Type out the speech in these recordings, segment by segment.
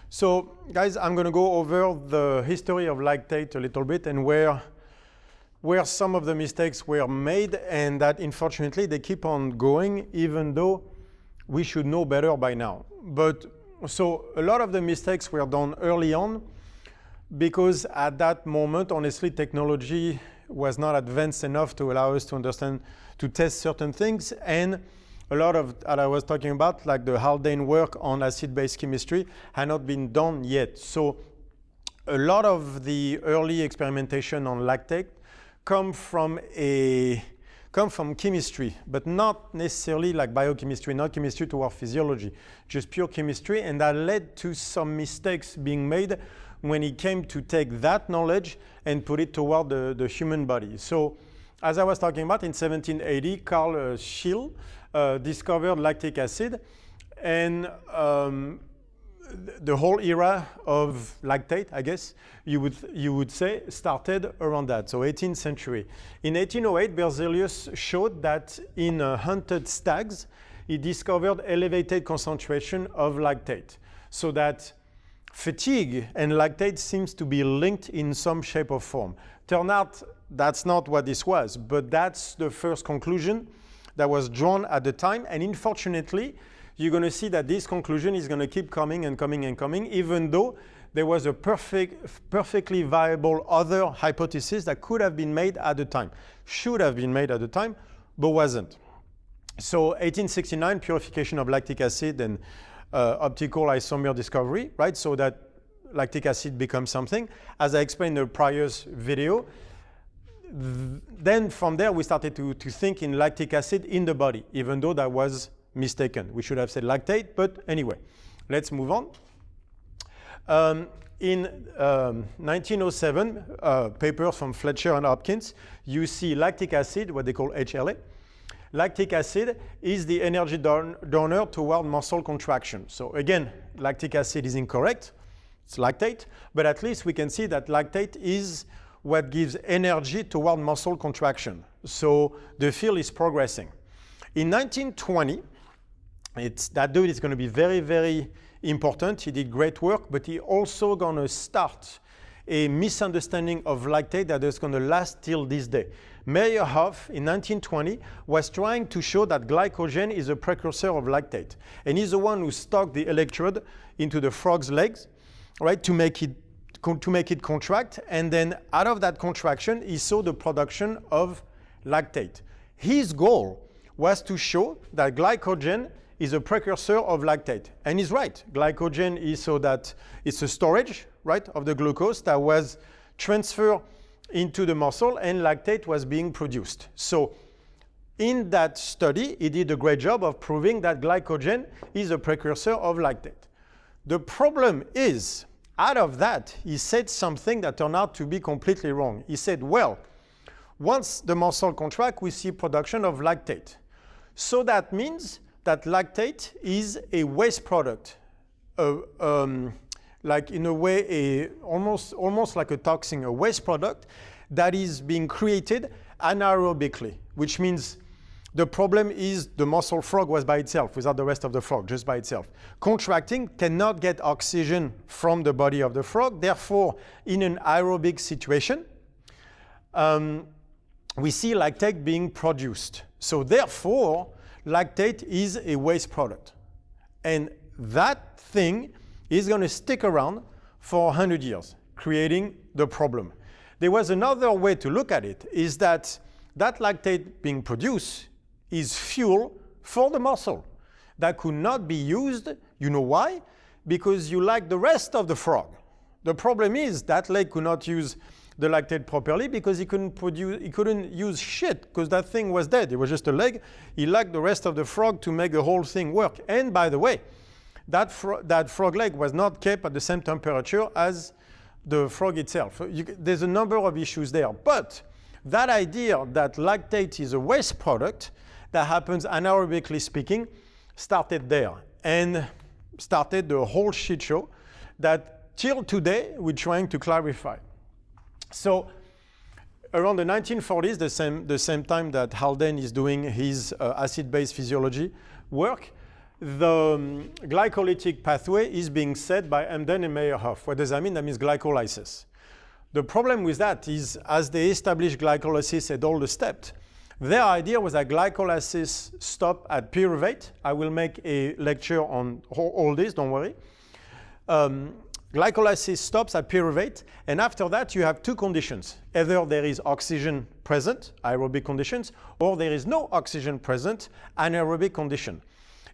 So guys, I'm going to go over the history of lactate a little bit and where some of the mistakes were made, and that unfortunately they keep on going even though we should know better by now. But so a lot of the mistakes were done early on because at that moment, honestly, technology was not advanced enough to allow us to understand, to test certain things, and a lot of that I was talking about, like the Haldane work on acid-base chemistry, had not been done yet. So a lot of the early experimentation on lactate come from chemistry, but not necessarily like biochemistry, not chemistry toward physiology, just pure chemistry, and that led to some mistakes being made when it came to take that knowledge and put it toward the human body. So as I was talking about, in 1780, Carl Schill discovered lactic acid, and the whole era of lactate, I guess you would say, started around that, so 18th century. In 1808, Berzelius showed that in hunted stags, he discovered elevated concentration of lactate, so that fatigue and lactate seems to be linked in some shape or form. Turned out that's not what this was, but that's the first conclusion that was drawn at the time, and unfortunately, you're going to see that this conclusion is going to keep coming and coming and coming, even though there was a perfectly viable other hypothesis that could have been made at the time, should have been made at the time, but wasn't. So 1869, purification of lactic acid and optical isomer discovery, right? So that lactic acid becomes something. As I explained in the prior video, then from there we started to think in lactic acid in the body, even though that was mistaken. We should have said lactate, but anyway, let's move on. In 1907, papers from Fletcher and Hopkins, you see lactic acid, what they call HLA. Lactic acid is the energy donor toward muscle contraction. So again, lactic acid is incorrect, it's lactate, but at least we can see that lactate is what gives energy toward muscle contraction. So the field is progressing. In 1920, that dude is going to be very, very important. He did great work, but he also going to start a misunderstanding of lactate that is going to last till this day. Meyerhoff in 1920 was trying to show that glycogen is a precursor of lactate. And he's the one who stuck the electrode into the frog's legs, right, to make it contract. And then out of that contraction, he saw the production of lactate. His goal was to show that glycogen is a precursor of lactate. And he's right. Glycogen is so that it's a storage, right, of the glucose that was transferred into the muscle, and lactate was being produced. So in that study, he did a great job of proving that glycogen is a precursor of lactate. The problem is, out of that, he said something that turned out to be completely wrong. He said, well, once the muscle contracts, we see production of lactate. So that means that lactate is a waste product, like in a way, almost like a toxin, a waste product that is being created anaerobically, which means the problem is the muscle frog was by itself, without the rest of the frog, just by itself. Contracting cannot get oxygen from the body of the frog. Therefore, in an aerobic situation, we see lactate being produced. So therefore, lactate is a waste product. And that thing is going to stick around for 100 years, creating the problem. There was another way to look at it, is that lactate being produced is fuel for the muscle that could not be used. You know why? Because you lack the rest of the frog. The problem is that leg could not use the lactate properly because he couldn't use shit because that thing was dead. It was just a leg. He lacked the rest of the frog to make the whole thing work. And by the way, that frog leg was not kept at the same temperature as the frog itself. There's a number of issues there. But that idea that lactate is a waste product that happens anaerobically speaking started there and started the whole shit show that till today we're trying to clarify. So around the 1940s, the same time that Haldane is doing his acid-base physiology work, the glycolytic pathway is being set by Emden and Meyerhoff. What does that mean? That means glycolysis. The problem with that is, as they established glycolysis at all the steps, their idea was that glycolysis stopped at pyruvate. I will make a lecture on all this, don't worry. Glycolysis stops at pyruvate, and after that you have two conditions. Either there is oxygen present, aerobic conditions, or there is no oxygen present, anaerobic condition.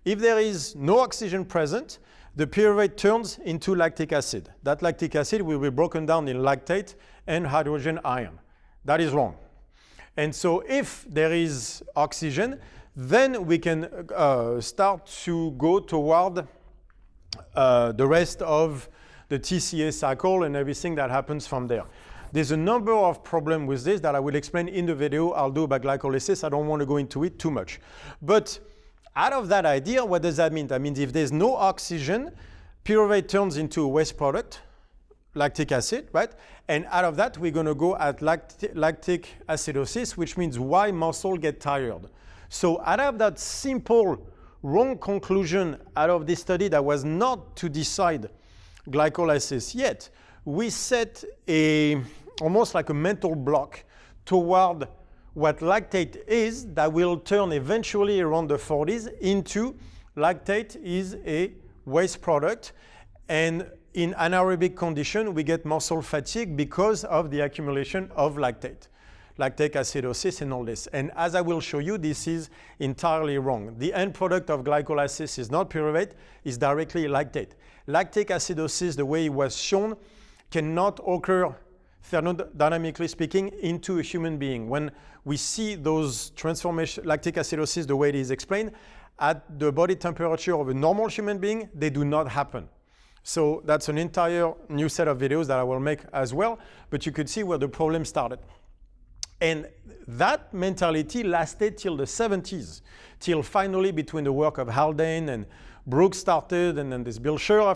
If there is no oxygen present, the pyruvate turns into lactic acid. That lactic acid will be broken down in lactate and hydrogen ion. That is wrong. And so if there is oxygen, then we can start to go toward the rest of the TCA cycle and everything that happens from there. There's a number of problems with this that I will explain in the video I'll do about glycolysis. I don't want to go into it too much. But out of that idea, what does that mean? That means if there's no oxygen, pyruvate turns into a waste product, lactic acid, right? And out of that, we're going to go at lactic acidosis, which means why muscle get tired. So out of that simple wrong conclusion out of this study that was not to decide glycolysis yet, we set almost like a mental block toward what lactate is that will turn eventually around the 40s into lactate is a waste product, and in anaerobic condition we get muscle fatigue because of the accumulation of lactate, lactic acidosis and all this. And as I will show you, this is entirely wrong. The end product of glycolysis is not pyruvate, it's directly lactate. Lactic acidosis, the way it was shown, cannot occur thermodynamically speaking into a human being. When we see those transformations, lactic acidosis, the way it is explained, at the body temperature of a normal human being, they do not happen. So that's an entire new set of videos that I will make as well, but you could see where the problem started. And that mentality lasted till the 70s, till finally between the work of Haldane and Brooks started, and then there's Scher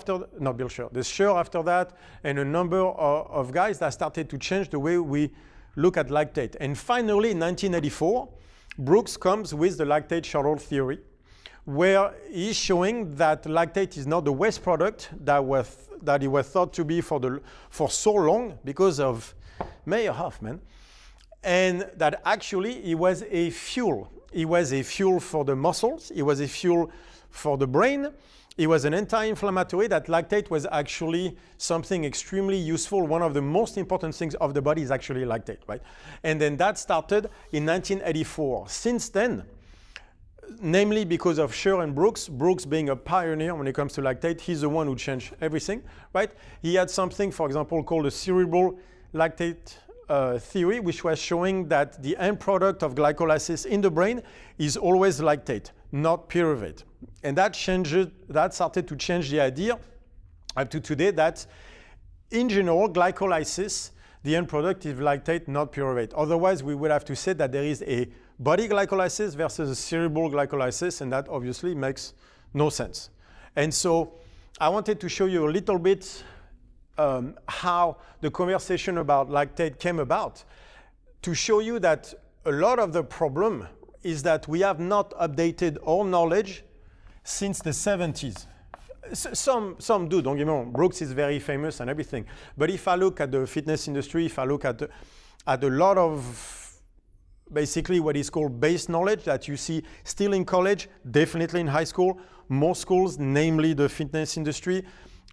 after that, and a number of guys that started to change the way we look at lactate. And finally, in 1984, Brooks comes with the lactate shuttle theory, where he's showing that lactate is not the waste product that it was thought to be for so long because of Meyerhoff, man. And that actually it was a fuel. It was a fuel for the muscles. It was a fuel for the brain. It was an anti-inflammatory. That lactate was actually something extremely useful. One of the most important things of the body is actually lactate, right? And then that started in 1984. Since then, namely because of Scher and Brooks being a pioneer when it comes to lactate, he's the one who changed everything, right? He had something, for example, called the cerebral lactate theory, which was showing that the end product of glycolysis in the brain is always lactate, not pyruvate. And that started to change the idea up to today that in general, glycolysis, the end product is lactate, not pyruvate. Otherwise, we would have to say that there is a body glycolysis versus a cerebral glycolysis, and that obviously makes no sense. And so I wanted to show you a little bit how the conversation about lactate came about, to show you that a lot of the problem is that we have not updated our knowledge since the 70s. Some do, don't get me wrong. Brooks is very famous and everything. But if I look at the fitness industry, if I look at a lot of basically what is called base knowledge that you see still in college, definitely in high school, most schools, namely the fitness industry,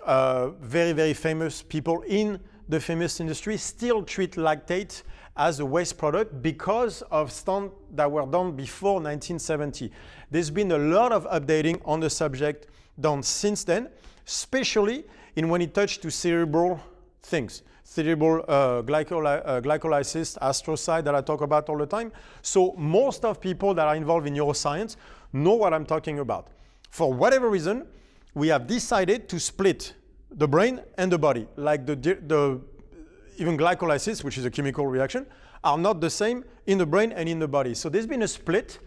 very, very famous people in the famous industry still treat lactate as a waste product because of studies that were done before 1970. There's been a lot of updating on the subject done since then, especially in when it touched to cerebral things, cerebral glycolysis, astrocyte that I talk about all the time. So most of people that are involved in neuroscience know what I'm talking about. For whatever reason, we have decided to split the brain and the body, like even glycolysis, which is a chemical reaction, are not the same in the brain and in the body. So there's been a split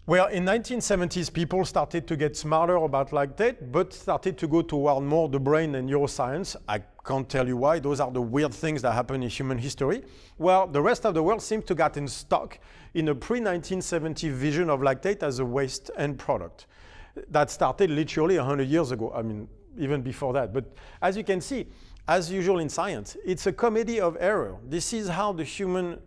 where in 1970s people started to get smarter about lactate, but started to go toward more the brain and neuroscience. I can't tell you why. Those are the weird things that happen in human history. Well, the rest of the world seemed to get stuck in a pre-1970 vision of lactate as a waste end product. that started literally 100 years ago. I mean, even before that. But as you can see, as usual in science, it's a comedy of error. This is how the human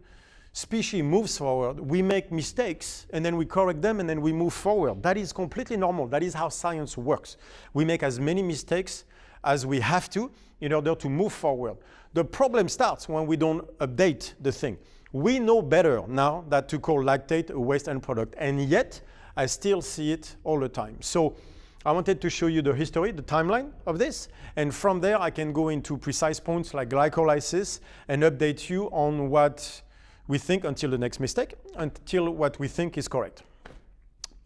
species moves forward. We make mistakes, and then we correct them, and then we move forward. That is completely normal. That is how science works. We make as many mistakes as we have to in order to move forward. The problem starts when we don't update the thing. We know better now that to call lactate a waste end product, and yet I still see it all the time. So I wanted to show you the history, the timeline of this, and from there I can go into precise points like glycolysis and update you on what we think until the next mistake, until what we think is correct.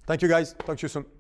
Thank you guys, talk to you soon.